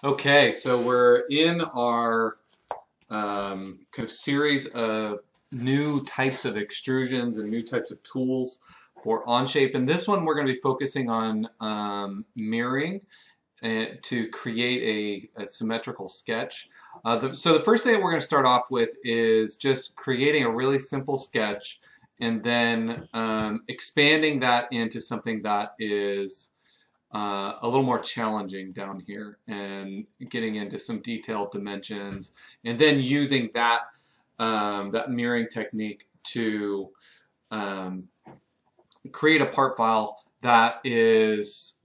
Okay, so we're in our kind of series of new types of extrusions and new types of tools for OnShape. And this one we're going to be focusing on mirroring to create a symmetrical sketch. So the first thing that we're going to start off with is just creating a really simple sketch and then expanding that into something that is a little more challenging down here and getting into some detailed dimensions, and then using that that mirroring technique to create a part file that is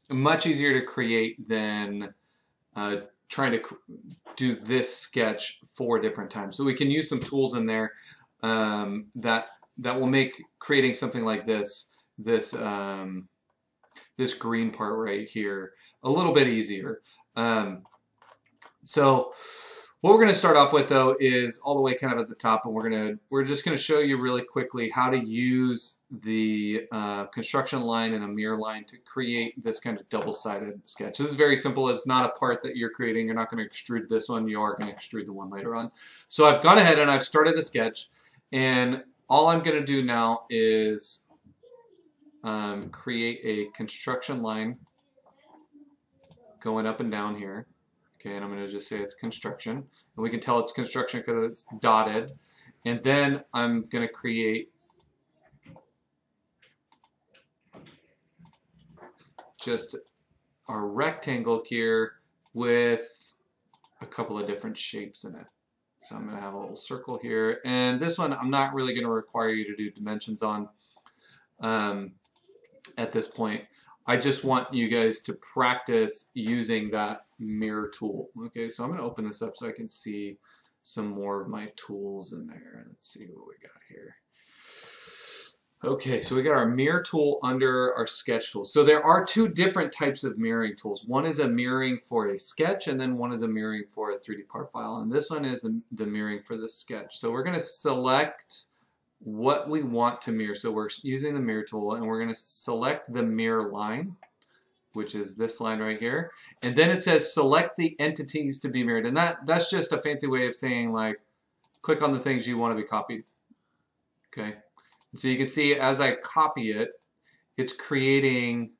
much easier to create than trying to do this sketch 4 different times. So we can use some tools in there that will make creating something like this this green part right here a little bit easier. So what we're going to start off with though is all the way kind of at the top, and we're just going to show you really quickly how to use the construction line and a mirror line to create this kind of double-sided sketch. This is very simple. It's not a part that you're creating. You're not going to extrude this one. You are going to extrude the one later on. So I've gone ahead and I've started a sketch, and all I'm going to do now is create a construction line going up and down here. Okay, and I'm going to just say it's construction. And we can tell it's construction because it's dotted. And then I'm going to create just a rectangle here with a couple of different shapes in it. So I'm going to have a little circle here. And this one I'm not really going to require you to do dimensions on at this point. I just want you guys to practice using that mirror tool. Okay, so I'm going to open this up so I can see some more of my tools in there. Let's see what we got here. Okay, so we got our mirror tool under our sketch tool. So there are 2 different types of mirroring tools. One is a mirroring for a sketch, and then one is a mirroring for a 3D part file. And this one is the mirroring for the sketch. So we're going to select what we want to mirror. So we're using the mirror tool, and we're going to select the mirror line, which is this line right here. And then it says select the entities to be mirrored. And that's just a fancy way of saying, like, click on the things you want to be copied. Okay. And so you can see as I copy it, it's creating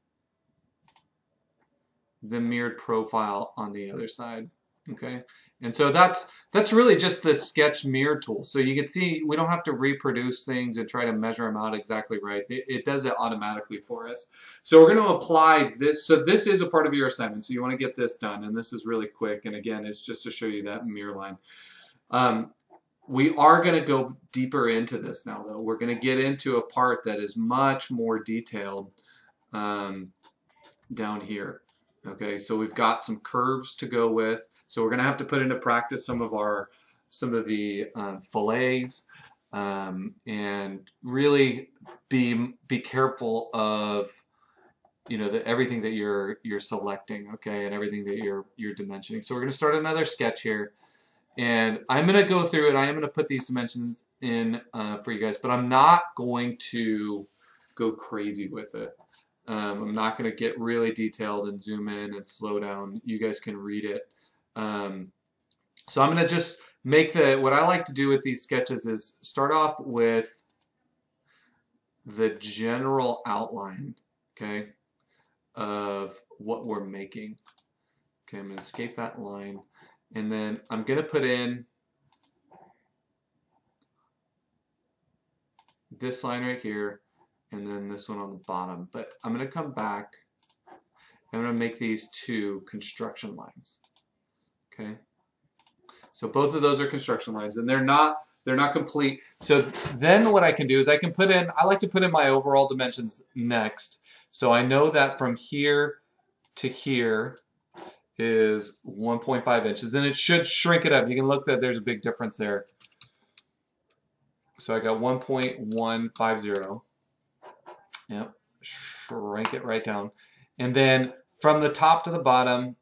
the mirrored profile on the other side. Okay, and so that's really just the sketch mirror tool. So you can see we don't have to reproduce things and try to measure them out exactly right. It does it automatically for us. So we're going to apply this. So this is a part of your assignment. So you want to get this done, and this is really quick. And again, it's just to show you that mirror line. We are going to go deeper into this now, though. We're going to get into a part that is much more detailed down here. Okay, so we've got some curves to go with. So we're going to have to put into practice some of the fillets, and really be careful of everything that you're selecting, okay, and everything that you're dimensioning. So we're going to start another sketch here, and I'm going to go through it. I am going to put these dimensions in for you guys, but I'm not going to go crazy with it. I'm not going to get really detailed and zoom in and slow down. You guys can read it. So I'm going to just make what I like to do with these sketches is start off with the general outline, okay, of what we're making. Okay, I'm going to escape that line, and then I'm going to put in this line right here, and then this one on the bottom. But I'm going to come back and I'm going to make these 2 construction lines. Okay, so both of those are construction lines, and they're not complete. So then what I can do is I like to put in my overall dimensions next. So I know that from here to here is 1.5 inches, and it should shrink it up. You can look that there's a big difference there. So I got 1.150. Yep, shrink it right down. And then from the top to the bottom,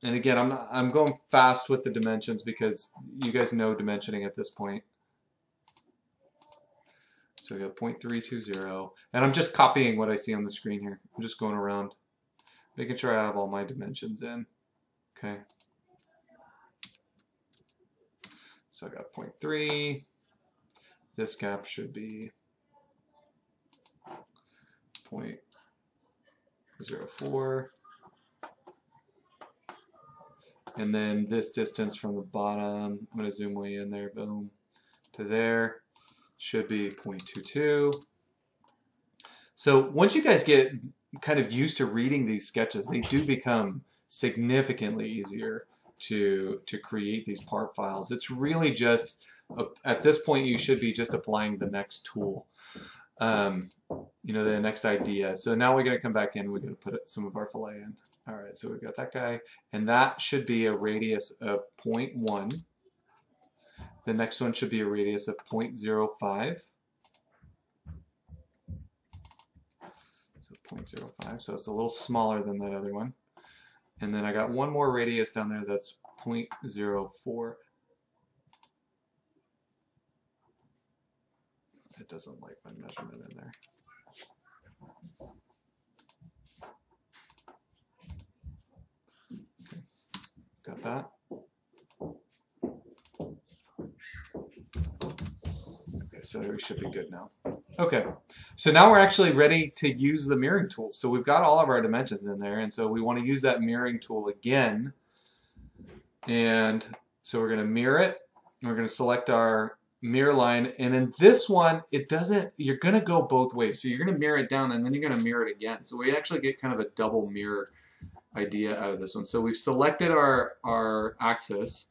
and again, I'm going fast with the dimensions because you guys know dimensioning at this point. So we got 0.320, and I'm just copying what I see on the screen here. I'm just going around Making sure I have all my dimensions in. Okay. So I got 0.3. This gap should be 0.04. And then this distance from the bottom, I'm going to zoom way in there, boom, to there, should be 0.22. So once you guys get kind of used to reading these sketches, they do become significantly easier to create these part files. It's really just, at this point, you should be just applying the next tool, you know, the next idea. So now we're going to come back in, we're going to put some of our fillet in. All right, so we've got that guy, and that should be a radius of 0.1. The next one should be a radius of 0.05. So 0.05, so it's a little smaller than that other one. And then I got one more radius down there that's 0.04. It doesn't like my measurement in there. Okay. Got that? Okay, so we should be good now. Okay, so now we're actually ready to use the mirroring tool. So we've got all of our dimensions in there, and so we want to use that mirroring tool again. And so we're going to mirror it, and we're going to select our mirror line, and in this one, it doesn't, you're going to go both ways. So you're going to mirror it down, and then you're going to mirror it again. So we actually get kind of a double mirror idea out of this one. So we've selected our axis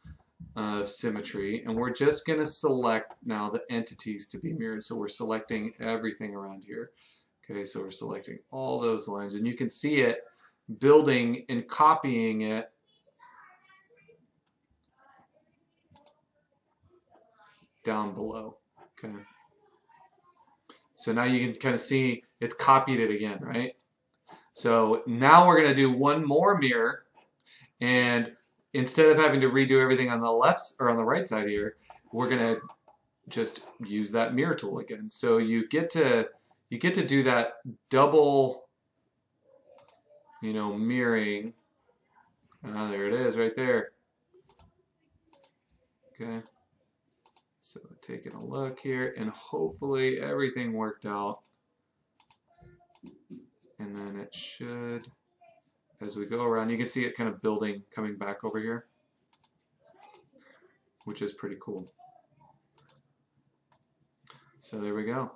of symmetry, and we're just going to select now the entities to be mirrored. So we're selecting everything around here. Okay, so we're selecting all those lines, and you can see it building and copying it down below. Okay, so now you can kind of see it's copied it again, right? So now we're going to do one more mirror, and instead of having to redo everything on the left or on the right side here, we're going to just use that mirror tool again. So you get to do that double, you know, mirroring. There it is right there. Okay. So taking a look here, and hopefully everything worked out. And then it should, as we go around, you can see it kind of building, coming back over here, which is pretty cool. So there we go.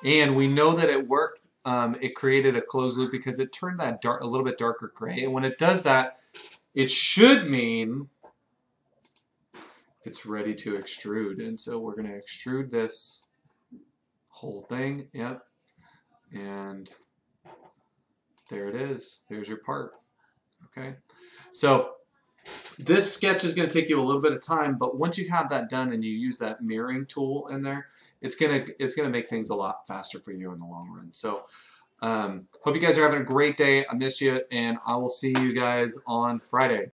And we know that it worked. It created a closed loop because it turned that dark, a little bit darker gray. And when it does that, it should mean it's ready to extrude. And so we're going to extrude this whole thing. Yep. And there it is. There's your part. Okay. So this sketch is going to take you a little bit of time, but once you have that done and you use that mirroring tool in there, it's gonna make things a lot faster for you in the long run. So hope you guys are having a great day. I miss you, and I will see you guys on Friday.